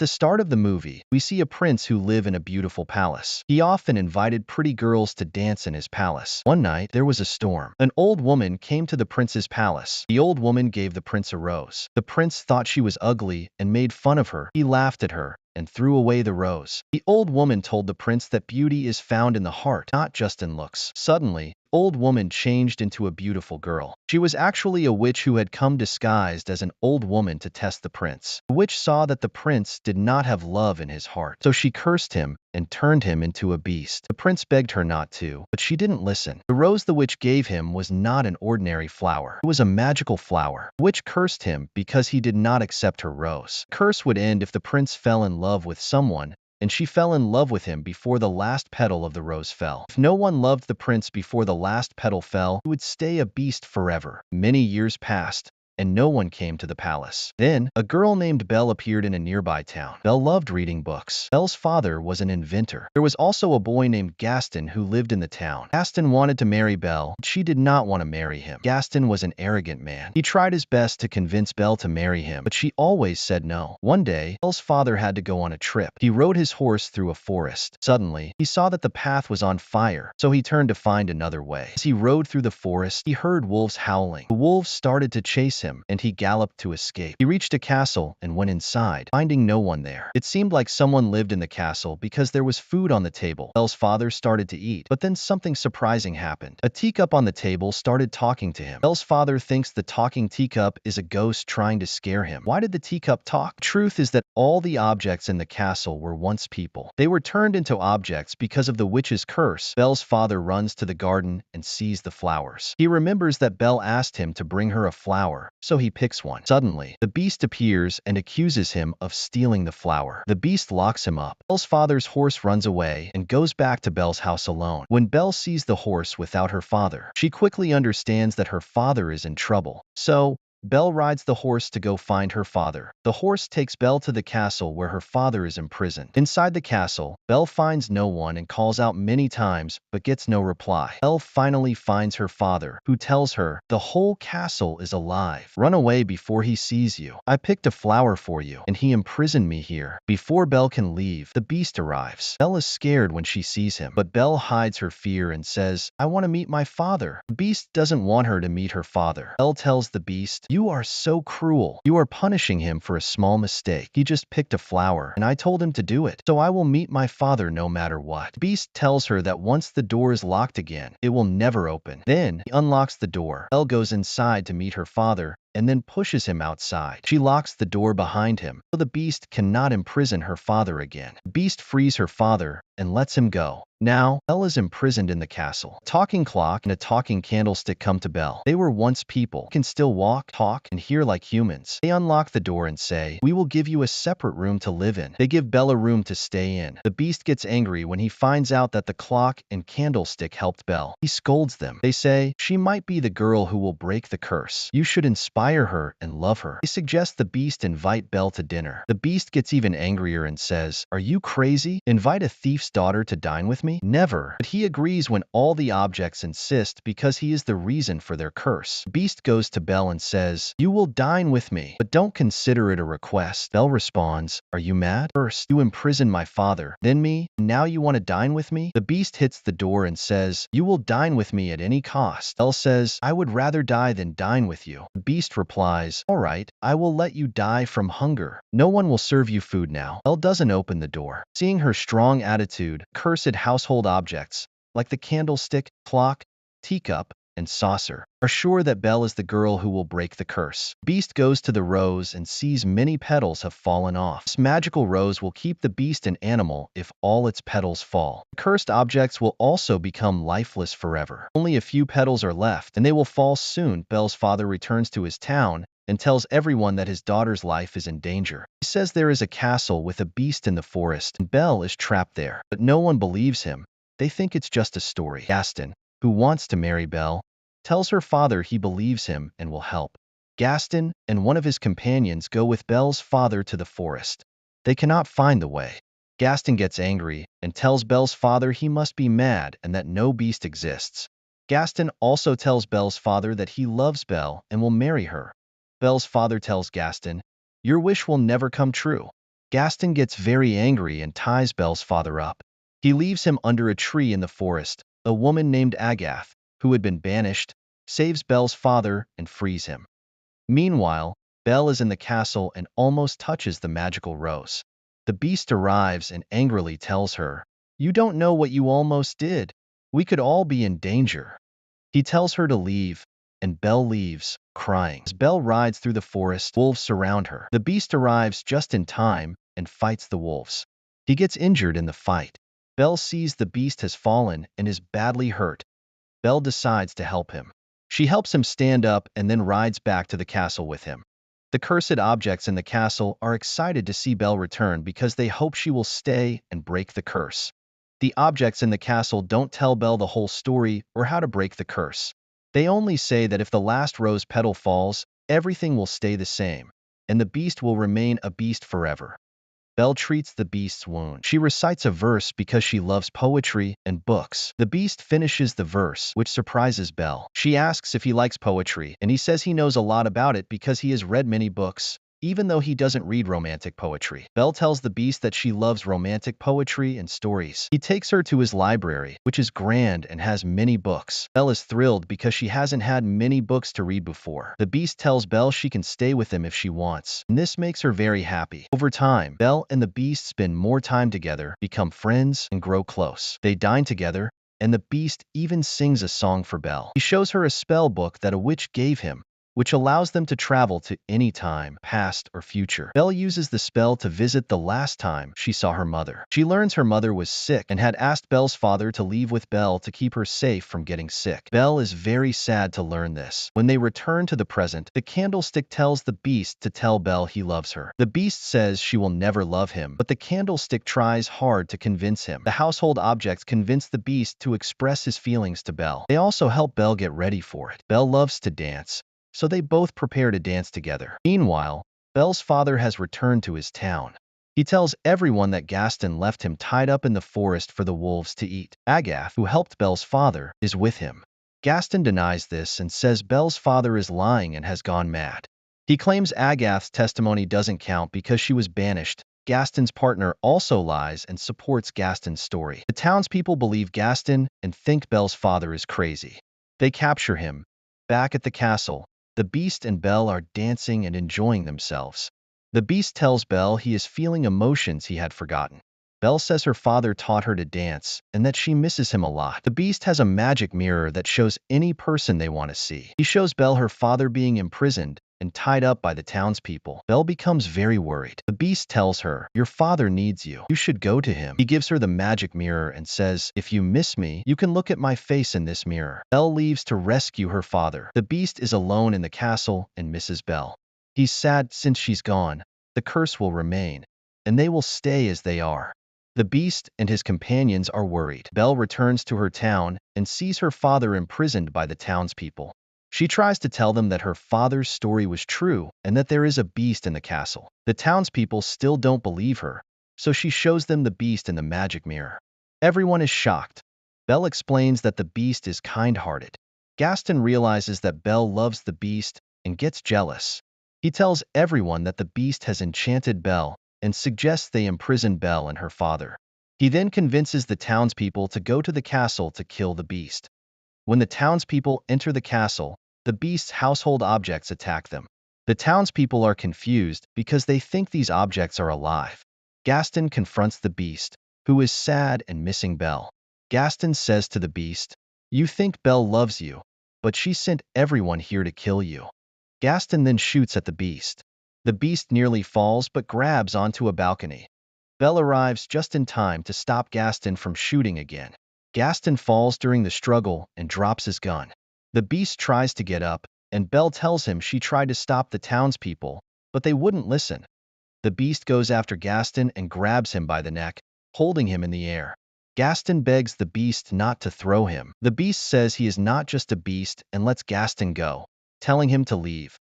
the start of the movie, we see a prince who live in a beautiful palace. He often invited pretty girls to dance in his palace. One night, there was a storm. An old woman came to the prince's palace. The old woman gave the prince a rose. The prince thought she was ugly and made fun of her. He laughed at her and threw away the rose. The old woman told the prince that beauty is found in the heart, not just in looks. Suddenly, old woman changed into a beautiful girl. She was actually a witch who had come disguised as an old woman to test the prince. The witch saw that the prince did not have love in his heart, so she cursed him and turned him into a beast. The prince begged her not to, but she didn't listen. The rose the witch gave him was not an ordinary flower. It was a magical flower. The witch cursed him because he did not accept her rose. The curse would end if the prince fell in love with someone, and she fell in love with him before the last petal of the rose fell. If no one loved the prince before the last petal fell, he would stay a beast forever. Many years passed, and no one came to the palace. Then, a girl named Belle appeared in a nearby town. Belle loved reading books. Belle's father was an inventor. There was also a boy named Gaston who lived in the town. Gaston wanted to marry Belle, but she did not want to marry him. Gaston was an arrogant man. He tried his best to convince Belle to marry him, but she always said no. One day, Belle's father had to go on a trip. He rode his horse through a forest. Suddenly, he saw that the path was on fire, so he turned to find another way. As he rode through the forest, he heard wolves howling. The wolves started to chase him, and he galloped to escape. He reached a castle and went inside, finding no one there. It seemed like someone lived in the castle because there was food on the table. Belle's father started to eat, but then something surprising happened. A teacup on the table started talking to him. Belle's father thinks the talking teacup is a ghost trying to scare him. Why did the teacup talk? Truth is that all the objects in the castle were once people. They were turned into objects because of the witch's curse. Belle's father runs to the garden and sees the flowers. He remembers that Belle asked him to bring her a flower, so he picks one. Suddenly, the beast appears and accuses him of stealing the flower. The beast locks him up. Belle's father's horse runs away and goes back to Belle's house alone. When Belle sees the horse without her father, she quickly understands that her father is in trouble. So, Belle rides the horse to go find her father. The horse takes Belle to the castle where her father is imprisoned. Inside the castle, Belle finds no one and calls out many times, but gets no reply. Belle finally finds her father, who tells her, "The whole castle is alive. Run away before he sees you. I picked a flower for you, and he imprisoned me here." Before Belle can leave, the beast arrives. Belle is scared when she sees him, but Belle hides her fear and says, "I want to meet my father." The beast doesn't want her to meet her father. Belle tells the beast, "You are so cruel. You are punishing him for a small mistake. He just picked a flower, and I told him to do it, so I will meet my father no matter what." The beast tells her that once the door is locked again, it will never open. Then, he unlocks the door. Belle goes inside to meet her father, and then pushes him outside. She locks the door behind him, so the beast cannot imprison her father again. The beast frees her father and lets him go. Now, Belle is imprisoned in the castle. A talking clock and a talking candlestick come to Belle. They were once people, can still walk, talk, and hear like humans. They unlock the door and say, "We will give you a separate room to live in." They give Belle a room to stay in. The beast gets angry when he finds out that the clock and candlestick helped Belle. He scolds them. They say, "She might be the girl who will break the curse. You should inspire her and love her." They suggest the beast invite Belle to dinner. The beast gets even angrier and says, "Are you crazy? Invite a thief's daughter to dine with me? Never." But he agrees when all the objects insist because he is the reason for their curse. The beast goes to Belle and says, "You will dine with me, but don't consider it a request." Belle responds, "Are you mad? First, you imprisoned my father, then me, and now you want to dine with me?" The beast hits the door and says, "You will dine with me at any cost." Belle says, "I would rather die than dine with you." The beast replies, "All right, I will let you die from hunger. No one will serve you food now." Belle doesn't open the door. Seeing her strong attitude, cursed household objects, like the candlestick, clock, teacup, and saucer, are sure that Belle is the girl who will break the curse. Beast goes to the rose and sees many petals have fallen off. This magical rose will keep the beast an animal if all its petals fall. The cursed objects will also become lifeless forever. Only a few petals are left, and they will fall soon. Belle's father returns to his town and tells everyone that his daughter's life is in danger. He says there is a castle with a beast in the forest, and Belle is trapped there. But no one believes him. They think it's just a story. Gaston, who wants to marry Belle, tells her father he believes him and will help. Gaston and one of his companions go with Belle's father to the forest. They cannot find the way. Gaston gets angry and tells Belle's father he must be mad and that no beast exists. Gaston also tells Belle's father that he loves Belle and will marry her. Belle's father tells Gaston, "Your wish will never come true." Gaston gets very angry and ties Belle's father up. He leaves him under a tree in the forest. A woman named Agath, who had been banished, saves Belle's father and frees him. Meanwhile, Belle is in the castle and almost touches the magical rose. The beast arrives and angrily tells her, "You don't know what you almost did. We could all be in danger." He tells her to leave, and Belle leaves, crying. As Belle rides through the forest, wolves surround her. The beast arrives just in time and fights the wolves. He gets injured in the fight. Belle sees the beast has fallen and is badly hurt. Belle decides to help him. She helps him stand up and then rides back to the castle with him. The cursed objects in the castle are excited to see Belle return because they hope she will stay and break the curse. The objects in the castle don't tell Belle the whole story or how to break the curse. They only say that if the last rose petal falls, everything will stay the same, and the beast will remain a beast forever. Belle treats the beast's wound. She recites a verse because she loves poetry and books. The beast finishes the verse, which surprises Belle. She asks if he likes poetry, and he says he knows a lot about it because he has read many books, even though he doesn't read romantic poetry. Belle tells the beast that she loves romantic poetry and stories. He takes her to his library, which is grand and has many books. Belle is thrilled because she hasn't had many books to read before. The beast tells Belle she can stay with him if she wants, and this makes her very happy. Over time, Belle and the beast spend more time together, become friends, and grow close. They dine together, and the beast even sings a song for Belle. He shows her a spell book that a witch gave him, which allows them to travel to any time, past or future. Belle uses the spell to visit the last time she saw her mother. She learns her mother was sick and had asked Belle's father to leave with Belle to keep her safe from getting sick. Belle is very sad to learn this. When they return to the present, the candlestick tells the beast to tell Belle he loves her. The beast says she will never love him, but the candlestick tries hard to convince him. The household objects convince the beast to express his feelings to Belle. They also help Belle get ready for it. Belle loves to dance, so they both prepare to dance together. Meanwhile, Belle's father has returned to his town. He tells everyone that Gaston left him tied up in the forest for the wolves to eat. Agath, who helped Belle's father, is with him. Gaston denies this and says Belle's father is lying and has gone mad. He claims Agath's testimony doesn't count because she was banished. Gaston's partner also lies and supports Gaston's story. The townspeople believe Gaston and think Belle's father is crazy. They capture him. Back at the castle, the beast and Belle are dancing and enjoying themselves. The beast tells Belle he is feeling emotions he had forgotten. Belle says her father taught her to dance and that she misses him a lot. The beast has a magic mirror that shows any person they want to see. He shows Belle her father being imprisoned and tied up by the townspeople. Belle becomes very worried. The beast tells her, "Your father needs you. You should go to him." He gives her the magic mirror and says, "If you miss me, you can look at my face in this mirror." Belle leaves to rescue her father. The beast is alone in the castle and misses Belle. He's sad since she's gone. The curse will remain, and they will stay as they are. The beast and his companions are worried. Belle returns to her town and sees her father imprisoned by the townspeople. She tries to tell them that her father's story was true and that there is a beast in the castle. The townspeople still don't believe her, so she shows them the beast in the magic mirror. Everyone is shocked. Belle explains that the beast is kind-hearted. Gaston realizes that Belle loves the beast and gets jealous. He tells everyone that the beast has enchanted Belle and suggests they imprison Belle and her father. He then convinces the townspeople to go to the castle to kill the beast. When the townspeople enter the castle, the beast's household objects attack them. The townspeople are confused because they think these objects are alive. Gaston confronts the beast, who is sad and missing Belle. Gaston says to the beast, "You think Belle loves you, but she sent everyone here to kill you." Gaston then shoots at the beast. The beast nearly falls but grabs onto a balcony. Belle arrives just in time to stop Gaston from shooting again. Gaston falls during the struggle and drops his gun. The beast tries to get up, and Belle tells him she tried to stop the townspeople, but they wouldn't listen. The beast goes after Gaston and grabs him by the neck, holding him in the air. Gaston begs the beast not to throw him. The beast says he is not just a beast and lets Gaston go, telling him to leave.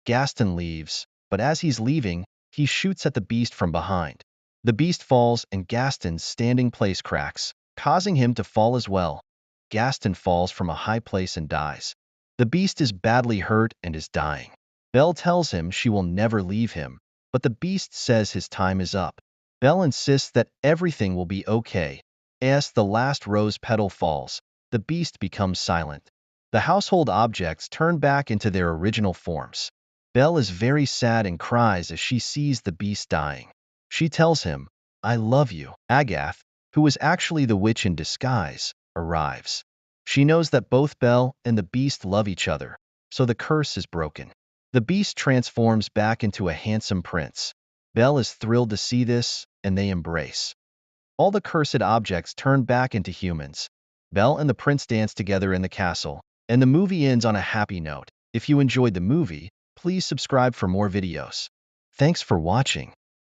Gaston leaves, but as he's leaving, he shoots at the beast from behind. The beast falls and Gaston's standing place cracks, causing him to fall as well. Gaston falls from a high place and dies. The beast is badly hurt and is dying. Belle tells him she will never leave him, but the Beast says his time is up. Belle insists that everything will be okay. As the last rose petal falls, the Beast becomes silent. The household objects turn back into their original forms. Belle is very sad and cries as she sees the Beast dying. She tells him, "I love you." Agathe, who is actually the witch in disguise, arrives. She knows that both Belle and the Beast love each other, so the curse is broken. The Beast transforms back into a handsome prince. Belle is thrilled to see this, and they embrace. All the cursed objects turn back into humans. Belle and the prince dance together in the castle, and the movie ends on a happy note. If you enjoyed the movie, please subscribe for more videos. Thanks for watching.